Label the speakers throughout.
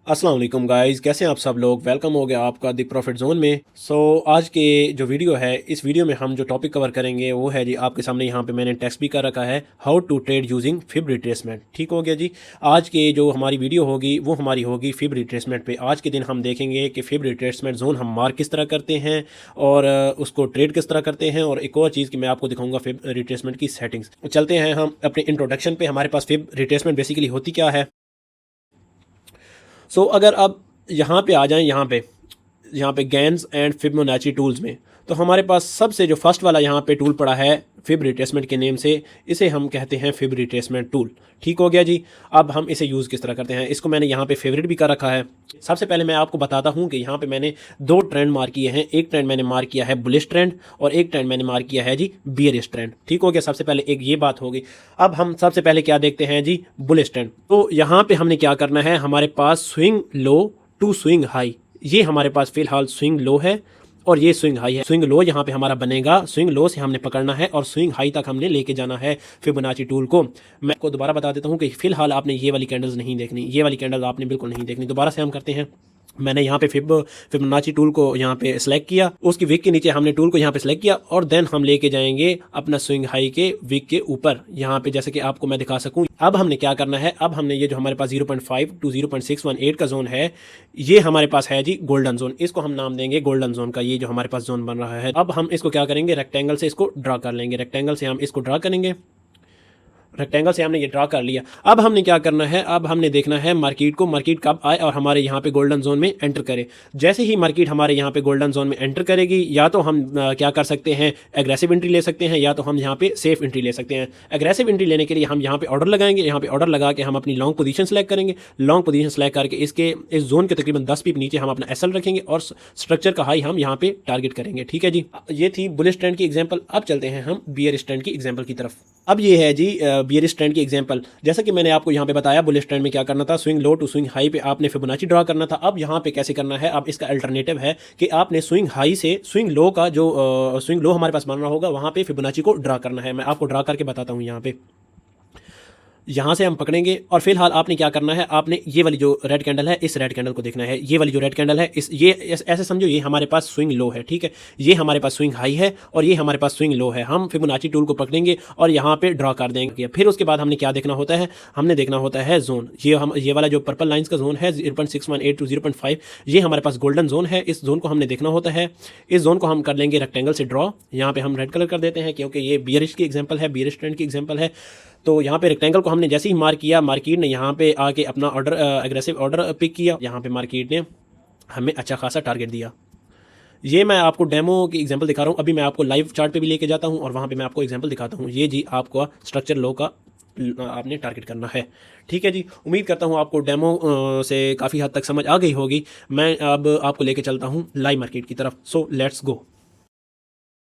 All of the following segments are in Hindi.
Speaker 1: अस्सलाम वालेकुम गाइस, कैसे हैं आप सब लोग। वेलकम हो गया आपका द प्रॉफिट जोन में। आज के जो वीडियो है, इस वीडियो में हम जो टॉपिक कवर करेंगे वो है जी, आपके सामने यहाँ पे मैंने टेक्स्ट भी कर रखा है, how to trade using fib retracement. ठीक हो गया जी। आज के जो हमारी वीडियो होगी वो हमारी होगी फिब रिट्रेसमेंट पे। आज के दिन हम देखेंगे कि फिब रिट्रेसमेंट जोन हम मार्क किस तरह करते हैं और उसको ट्रेड किस तरह करते हैं, और एक और चीज़ कि मैं आपको दिखाऊंगा फिब रिट्रेसमेंट की सेटिंग्स। चलते हैं हम अपने इंट्रोडक्शन पे। हमारे पास फिब रिट्रेसमेंट बेसिकली होती क्या है। अगर आप यहाँ पे आ जाएं, यहाँ पे गैन्स एंड फिबोनाची टूल्स में, तो हमारे पास सबसे जो फर्स्ट वाला यहाँ पे टूल पड़ा है फिब रिट्रेसमेंट के नेम से, इसे हम कहते हैं फिब रिट्रेसमेंट टूल। ठीक हो गया जी। अब हम इसे यूज़ किस तरह करते हैं, इसको मैंने यहाँ पे फेवरेट भी कर रखा है। सबसे पहले मैं आपको बताता हूँ कि यहाँ पे मैंने दो ट्रेंड मार्क किए हैं। एक ट्रेंड मैंने मार्क किया है बुलिश ट्रेंड और एक ट्रेंड मैंने मार्क किया है जी बियरिश ट्रेंड। ठीक हो गया। सबसे पहले एक ये बात होगी। अब हम सबसे पहले क्या देखते हैं जी, बुलिश ट्रेंड। तो यहाँ पे हमने क्या करना है, हमारे पास swing low to swing high, ये हमारे पास फिलहाल स्विंग लो है और ये स्विंग हाई है। स्विंग लो यहाँ पे हमारा बनेगा, स्विंग लो से हमने पकड़ना है और स्विंग हाई तक हमने लेके जाना है फिबोनाची टूल को। मैं आपको दोबारा बता देता हूँ कि फिलहाल आपने ये वाली कैंडल्स नहीं देखनी, ये वाली कैंडल्स आपने बिल्कुल नहीं देखनी। दोबारा से हम करते हैं। मैंने यहाँ पे फिबोनाची टूल को यहाँ पे सेलेक्ट किया, उसकी विक के नीचे हमने टूल को यहाँ पे सेलेक्ट किया और देन हम लेके जाएंगे अपना स्विंग हाई के विक के ऊपर, यहाँ पे जैसे कि आपको मैं दिखा सकूँ। अब हमने क्या करना है, अब हमने ये जो हमारे पास 0.5 टू 0.618 का जोन है, ये हमारे पास है जी गोल्डन जोन। इसको हम नाम देंगे गोल्डन जोन का, ये जो हमारे पास जोन बन रहा है। अब हम इसको क्या करेंगे, रेक्टेंगल से इसको ड्रा कर लेंगे। रेक्टेंगल से हम इसको ड्रा करेंगे। रेक्टेंगल से हमने ये ड्रा कर लिया। अब हमने क्या करना है, अब हमने देखना है मार्केट को, मार्केट कब आए और हमारे यहाँ पे गोल्डन जोन में एंटर करे। जैसे ही मार्केट हमारे यहाँ पे गोल्डन जोन में एंटर करेगी, या तो हम क्या कर सकते हैं, एग्रेसिव एंट्री ले सकते हैं, या तो हम यहाँ पे सेफ एंट्री ले सकते हैं। एग्रेसिव एंट्री लेने के लिए हम यहाँ पे ऑर्डर लगाएंगे। यहाँ पे ऑर्डर लगा के हम अपनी लॉन्ग पोजीशन सेलेक्ट करेंगे। लॉन्ग पोजीशन सेलेक्ट करके इस जोन के तकरीबन 10 पीप नीचे हम अपना एसएल रखेंगे और स्ट्रक्चर का हाई हम यहाँ पे टारगेट करेंगे। ठीक है जी, ये थी बुलिश ट्रेंड की एग्जाम्पल। अब चलते हैं हम बियरिश ट्रेंड की एग्जाम्पल की तरफ। अब ये है जी बियरिश ट्रेंड की एग्जांपल। जैसा कि मैंने आपको यहाँ पे बताया, बुलिश ट्रेंड में क्या करना था, swing low to swing high पे आपने फिबोनाची ड्रा करना था। अब यहाँ पे कैसे करना है, अब इसका अल्टरनेटिव है कि आपने स्विंग हाई से स्विंग लो का जो स्विंग लो हमारे पास बन रहा होगा, वहाँ पे फिबोनाची को ड्रा करना है। मैं आपको ड्रा करके बताता हूँ। यहाँ से हम पकड़ेंगे और फिलहाल आपने क्या करना है, आपने ये वाली जो रेड कैंडल है, इस रेड कैंडल को देखना है। ये वाली जो रेड कैंडल है, ऐसे समझो ये हमारे पास स्विंग लो है। ठीक है, ये हमारे पास स्विंग हाई है और ये हमारे पास स्विंग लो है। हम फिबोनाची टूल को पकड़ेंगे और यहाँ पे ड्रा कर देंगे। फिर उसके बाद हमने क्या देखना होता है, हमने देखना होता है जोन। ये वाला जो पर्पल लाइन्स का जोन है 0.618 टू 0.5, ये हमारे पास गोल्डन जोन है। इस जोन को हमने देखना होता है। इस जोन को हम कर लेंगे रेक्टेंगल से ड्रॉ। यहाँ पे हम रेड कलर कर देते हैं क्योंकि ये बियरिश की एग्जाम्पल है, बियरिश ट्रेंड की एग्जाम्पल है। तो यहाँ पे रेक्टेंगल को हमने जैसे ही मार्क किया, मार्केट ने यहाँ पे आके अपना ऑर्डर एग्रेसिव ऑर्डर पिक किया। यहाँ पे मार्केट ने हमें अच्छा खासा टारगेट दिया। ये मैं आपको डेमो की एग्जांपल दिखा रहा हूँ। अभी मैं आपको लाइव चार्ट पे भी लेके जाता हूँ और वहाँ पे मैं आपको एग्जांपल दिखाता हूँ। ये जी आपको स्ट्रक्चर लो का आपने टारगेट करना है। ठीक है जी, उम्मीद करता हूँ आपको डेमो से काफ़ी हद तक समझ आ गई होगी। मैं अब आपको लेके चलता हूँ लाइव मार्केट की तरफ। So let's go.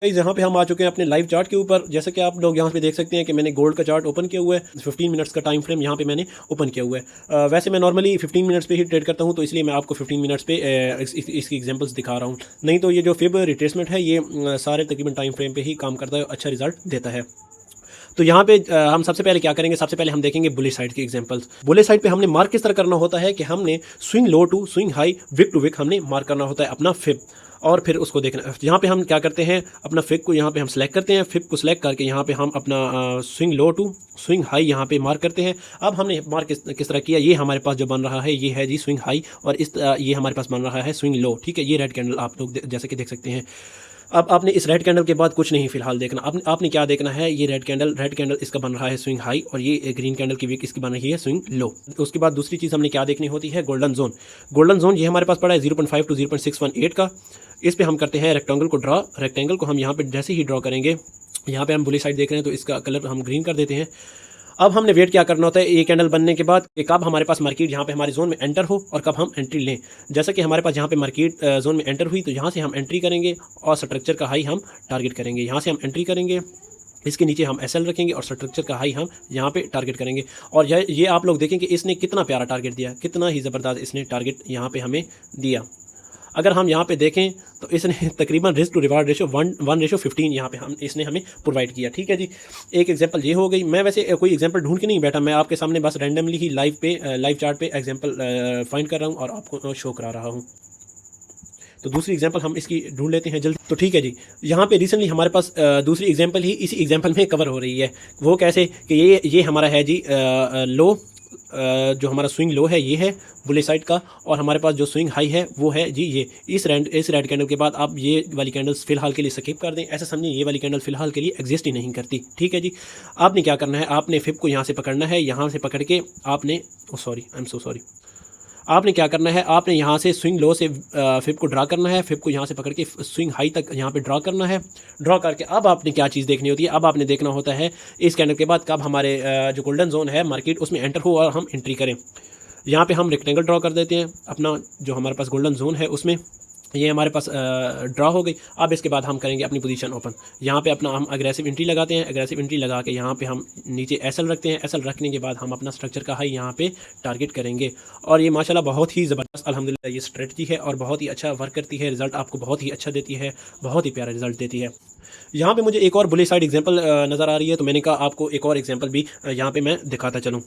Speaker 1: यहाँ पे हम आ चुके हैं अपने लाइव चार्ट के ऊपर। जैसे कि आप लोग यहाँ पे देख सकते हैं कि मैंने गोल्ड का चार्ट ओपन किया हुआ है। 15 मिनट्स का टाइम फ्रेम यहाँ पे मैंने ओपन किया हुआ है। वैसे मैं नॉर्मली 15 मिनट्स पे ही ट्रेड करता हूँ, तो इसलिए मैं आपको 15 मिनट्स पे इसकी एग्जांपल्स दिखा रहा हूँ। नहीं तो ये जो फिब रिट्रेसमेंट है, ये सारे तकरीबन टाइम फ्रेम पे ही काम करता है, अच्छा रिजल्ट देता है। तो यहाँ पे हम सबसे पहले क्या करेंगे, सबसे पहले हम देखेंगे बुलिश साइड की एग्जांपल्स। बुलिश साइड पे हमने मार्क किस तरह करना होता है कि हमने swing low to swing high, wick to wick हमने मार्क करना होता है अपना फिब, और फिर उसको देखना। यहाँ पे हम क्या करते हैं, अपना फिब को यहाँ पे हम सेलेक्ट करते हैं। फिब को सेलेक्ट करके यहाँ पे हम अपना swing low to swing high यहाँ पे मार्क करते हैं। अब हमने मार्क किस तरह किया, ये हमारे पास जो बन रहा है ये है जी स्विंग हाई, और ये हमारे पास बन रहा है स्विंग लो। ठीक है, ये रेड कैंडल आप लोग जैसे कि देख सकते हैं। अब आपने इस रेड कैंडल के बाद कुछ नहीं फिलहाल देखना। आपने क्या देखना है, ये रेड कैंडल इसका बन रहा है स्विंग हाई, और ये ग्रीन कैंडल की वीक इसकी बन रही है स्विंग लो। उसके बाद दूसरी चीज़ हमने क्या देखनी होती है, गोल्डन जोन। गोल्डन जोन ये हमारे पास पड़ा है 0.5 टू 0.618 का। इस पे हम करते हैं रेक्टेंगल को ड्रा। रेक्टेंगल को हम यहाँ पे जैसे ही ड्रॉ करेंगे, यहाँ पे हम बुलिश साइड देख रहे हैं तो इसका कलर हम ग्रीन कर देते हैं। अब हमने वेट क्या करना होता है, ये कैंडल बनने के बाद कि कब हमारे पास मार्केट यहाँ पे हमारे जोन में एंटर हो और कब हम एंट्री लें। जैसा कि हमारे पास यहाँ पे मार्केट जोन में एंटर हुई, तो यहाँ से हम एंट्री करेंगे और स्ट्रक्चर का हाई हम टारगेट करेंगे। यहाँ से हम एंट्री करेंगे, इसके नीचे हम एसएल रखेंगे और स्ट्रक्चर का हाई हम यहाँ पे टारगेट करेंगे। और ये आप लोग देखें कि इसने कितना प्यारा टारगेट दिया, कितना ही ज़बरदस्त इसने टारगेट यहाँ पे हमें दिया। अगर हम यहाँ पे देखें तो इसने तकरीबन रिस्क टू रिवार्ड रेशो 1:15 यहाँ पे हम इसने हमें प्रोवाइड किया। ठीक है जी, एक एग्जांपल ये हो गई। मैं वैसे कोई एग्जांपल ढूंढ के नहीं बैठा, मैं आपके सामने बस रैंडमली ही लाइव चार्ट पे एग्जांपल फाइंड कर रहा हूँ और आपको शो करा रहा हूँ। तो दूसरी एग्जांपल हम इसकी ढूंढ लेते हैं जल्दी। तो ठीक है जी, यहाँ पे रिसेंटली हमारे पास दूसरी एग्जांपल ही इसी एग्जांपल में कवर हो रही है। वो कैसे कि ये हमारा है जी लो, जो हमारा स्विंग लो है ये है बुलिश साइड का, और हमारे पास जो स्विंग हाई है वो है जी ये। इस रेड कैंडल के बाद आप ये वाली कैंडल्स फिलहाल के लिए स्किप कर दें, ऐसा समझिए ये वाली कैंडल फिलहाल के लिए एग्जिस्ट ही नहीं करती। ठीक है जी, आपने क्या करना है, आपने फिप को यहाँ से पकड़ना है, यहाँ से पकड़ के आपने आई एम सो सॉरी, आपने क्या करना है, आपने यहाँ से स्विंग लो से फिप को ड्रा करना है, फिप को यहाँ से पकड़ के स्विंग हाई तक यहाँ पे ड्रा करना है। ड्रा करके अब आपने क्या चीज़ देखनी होती है, अब आपने देखना होता है इस कैंडल के बाद कब हमारे जो गोल्डन जोन है मार्केट उसमें एंटर हो और हम एंट्री करें। यहाँ पे हम रेक्टेंगल ड्रा कर देते हैं अपना, जो हमारे पास गोल्डन जोन है उसमें ये हमारे पास ड्रा हो गई। अब इसके बाद हम करेंगे अपनी पोजीशन ओपन। यहाँ पे अपना हम अग्रेसिव एंट्री लगाते हैं, अग्रेसिव एंट्री लगा के यहाँ पे हम नीचे एसएल रखते हैं। एसएल रखने के बाद हम अपना स्ट्रक्चर का हाई यहाँ पे टारगेट करेंगे। और ये माशाल्लाह बहुत ही ज़बरदस्त अल्हम्दुलिल्लाह ये स्ट्रेटजी है और बहुत ही अच्छा वर्क करती है, रिजल्ट आपको बहुत ही अच्छा देती है, बहुत ही प्यारा रिजल्ट देती है। यहाँ पे मुझे एक और बुलिश साइड एग्जाम्पल नज़र आ रही है, तो मैंने कहा आपको एक और एग्जाम्पल भी यहाँ पे मैं दिखाता चलूँ।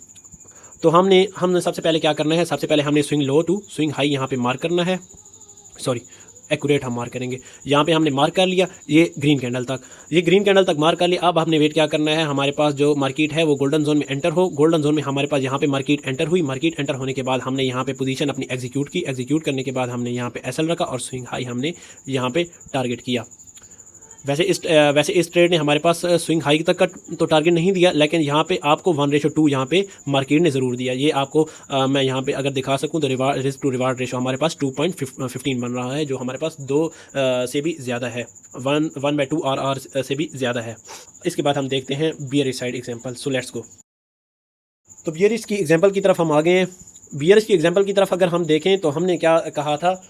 Speaker 1: तो हमने सबसे पहले क्या करना है, सबसे पहले हमने swing low to swing high यहाँ पे मार्क करना है, सॉरी एक्यूरेट हम मार्क करेंगे। यहाँ पे हमने मार्क कर लिया ये ग्रीन कैंडल तक, ये ग्रीन कैंडल तक मार्क कर लिया। अब हमने वेट क्या करना है, हमारे पास जो मार्केट है वो गोल्डन जोन में एंटर हो। गोल्डन जोन में हमारे पास यहाँ पे मार्केट एंटर हुई, मार्केट एंटर होने के बाद हमने यहाँ पे पोजीशन अपनी एग्जीक्यूट की, एग्जीक्यूट करने के बाद हमने यहाँ पे एसएल रखा और स्विंग हाई हमने यहाँ पे टारगेट किया। वैसे इस ट्रेड ने हमारे पास स्विंग हाई तक का तो टारगेट नहीं दिया, लेकिन यहाँ पे आपको 1:2 यहाँ पे मार्केट ने ज़रूर दिया। ये आपको मैं यहाँ पे अगर दिखा सकूँ तो रिस्क टू रिवार्ड रेशो हमारे पास 2.15 बन रहा है, जो हमारे पास 2 से भी ज़्यादा है, 1/2 RR से भी ज़्यादा है। इसके बाद हम देखते हैं bearish side example. So let's go. तो बियरिश की एग्जाम्पल की तरफ हम आ गए हैं। बियरिश की एग्जाम्पल की तरफ अगर हम देखें तो हमने क्या कहा था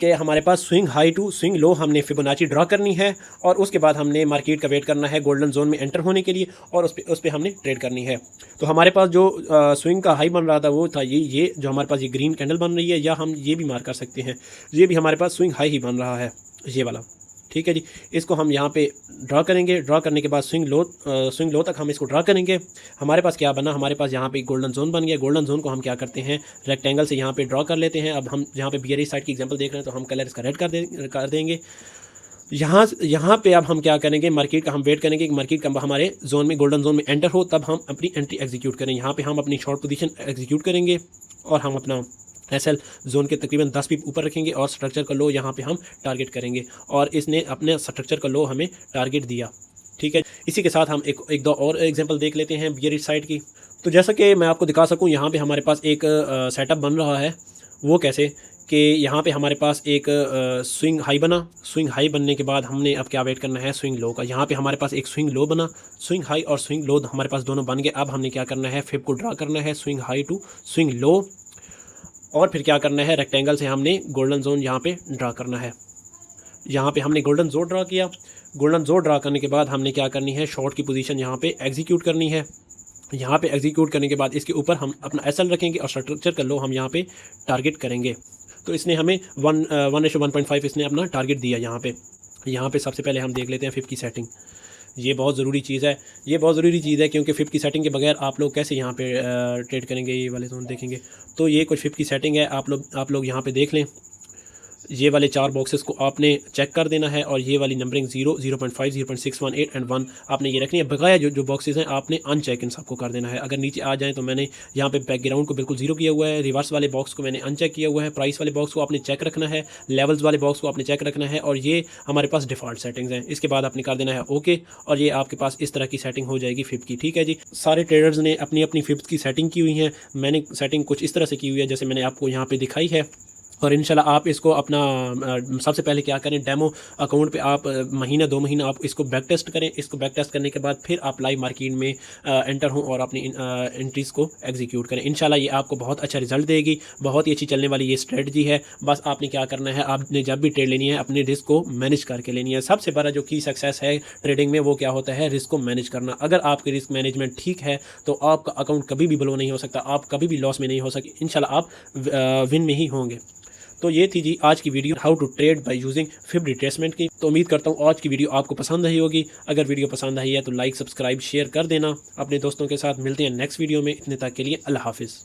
Speaker 1: कि हमारे पास swing high to swing low हमने फिबोनाची ड्रा करनी है और उसके बाद हमने मार्केट का वेट करना है गोल्डन जोन में एंटर होने के लिए और उस पे हमने ट्रेड करनी है। तो हमारे पास जो स्विंग का हाई बन रहा था वो था ये जो हमारे पास ये ग्रीन कैंडल बन रही है, या हम ये भी मार्क कर सकते हैं, ये भी हमारे पास स्विंग हाई ही बन रहा है, ये वाला। ठीक है जी, इसको हम यहाँ पे ड्रा करेंगे। ड्रा करने के बाद स्विंग लो तक हम इसको ड्रा करेंगे। हमारे पास क्या बना, हमारे पास यहाँ पे गोल्डन जोन बन गया। गोल्डन जोन को हम क्या करते हैं, रेक्टेंगल से यहाँ पे ड्रा कर लेते हैं। अब हम यहाँ पे बियरिश साइड की एग्जांपल देख रहे हैं तो हम कलर इसका रेड कर देंगे। यहाँ पे अब हम क्या करेंगे, मार्केट का हम वेट करेंगे कि मार्केट का हमारे जोन में गोल्डन जोन में एंटर हो, तब हम अपनी एंट्री एग्जीक्यूट करें। यहाँ पे हम अपनी शॉर्ट पोजीशन एग्जीक्यूट करेंगे और हम अपना एसएल जोन के तकरीबन 10 पीप ऊपर रखेंगे और स्ट्रक्चर का लो यहाँ पे हम टारगेट करेंगे और इसने अपने स्ट्रक्चर का लो हमें टारगेट दिया। ठीक है, इसी के साथ हम एक दो और एग्जांपल देख लेते हैं बियरिश साइड की। तो जैसा कि मैं आपको दिखा सकूँ, यहाँ पे हमारे पास एक सेटअप बन रहा है। वो कैसे कि यहाँ पे हमारे पास एक स्विंग हाई बना। स्विंग हाई बनने के बाद हमने अब क्या वेट करना है, स्विंग लो का। यहाँ पे हमारे पास एक स्विंग लो बना, स्विंग हाई और स्विंग लो हमारे पास दोनों बन गए। अब हमने क्या करना है, फिब को ड्रा करना है, swing high to swing low, और फिर क्या करना है, रेक्टेंगल से हमने गोल्डन जोन यहाँ पे ड्रा करना है। यहाँ पे हमने गोल्डन जोन ड्रा किया। गोल्डन जोन ड्रा करने के बाद हमने क्या करनी है, शॉर्ट की पोजीशन यहाँ पे एग्जीक्यूट करनी है। यहाँ पे एग्जीक्यूट करने के बाद इसके ऊपर हम अपना एसएल रखेंगे और स्ट्रक्चर का लो हम यहाँ पे टारगेट करेंगे। तो इसने हमें 1:1.5 इसने अपना टारगेट दिया। यहाँ पे सबसे पहले हम देख लेते हैं फिब की सेटिंग। ये बहुत ज़रूरी चीज़ है, ये बहुत ज़रूरी चीज़ है, क्योंकि फिब की सेटिंग के बगैर आप लोग कैसे यहाँ पे ट्रेड करेंगे, ये वाले जोन देखेंगे। तो ये कुछ फिब की सेटिंग है, आप लोग यहाँ पे देख लें। ये वाले 4 बॉक्सेस को आपने चेक कर देना है और ये वाली नंबरिंग 0, 0.5, 0.6, 1, 8 एंड 1 आपने ये रखनी है। बकाया जो बॉक्सेस हैं आपने अनचेक इन सबको कर देना है। अगर नीचे आ जाएँ तो मैंने यहाँ पे बैकग्राउंड को बिल्कुल 0 किया हुआ है, रिवर्स वाले बॉक्स को मैंने अनचेक किया हुआ है, प्राइस वाले बॉक्स को आपने चेक रखना है, लेवल्स वाले बॉक्स को आपने चेक रखना है, और ये हमारे पास डिफ़ॉल्ट सेटिंग्स हैं। इसके बाद आपने कर देना है ओके, और ये आपके पास इस तरह की सेटिंग हो जाएगी फिब की। ठीक है जी, सारे ट्रेडर्स ने अपनी अपनी फिब्स की सेटिंग की हुई है। मैंने सेटिंग कुछ इस तरह से की हुई है जैसे मैंने आपको यहाँ पे दिखाई है। और इंशाल्लाह आप इसको अपना सबसे पहले क्या करें, डेमो अकाउंट पे आप महीना 2 महीना आप इसको बैक टेस्ट करें। इसको बैक टेस्ट करने के बाद फिर आप लाइव मार्केट में एंटर हों और अपनी एंट्रीज़ को एग्जीक्यूट करें। इंशाल्लाह ये आपको बहुत अच्छा रिजल्ट देगी। बहुत ही अच्छी चलने वाली ये स्ट्रेटजी है। बस आपने क्या करना है, आपने जब भी ट्रेड लेनी है अपने रिस्क को मैनेज करके लेनी है। सबसे बड़ा जो की सक्सेस है ट्रेडिंग में वो क्या होता है, रिस्क को मैनेज करना। अगर आपकी रिस्क मैनेजमेंट ठीक है तो आपका अकाउंट कभी भी ब्लो नहीं हो सकता, आप कभी भी लॉस में नहीं हो सकते। इंशाल्लाह आप विन में ही होंगे। तो ये थी जी आज की video, how to trade by using fib retracement की। तो उम्मीद करता हूँ आज की वीडियो आपको पसंद आई होगी। अगर वीडियो पसंद आई है तो लाइक सब्सक्राइब शेयर कर देना अपने दोस्तों के साथ। मिलते हैं नेक्स्ट वीडियो में, इतने तक के लिए अल्लाह हाफिज़।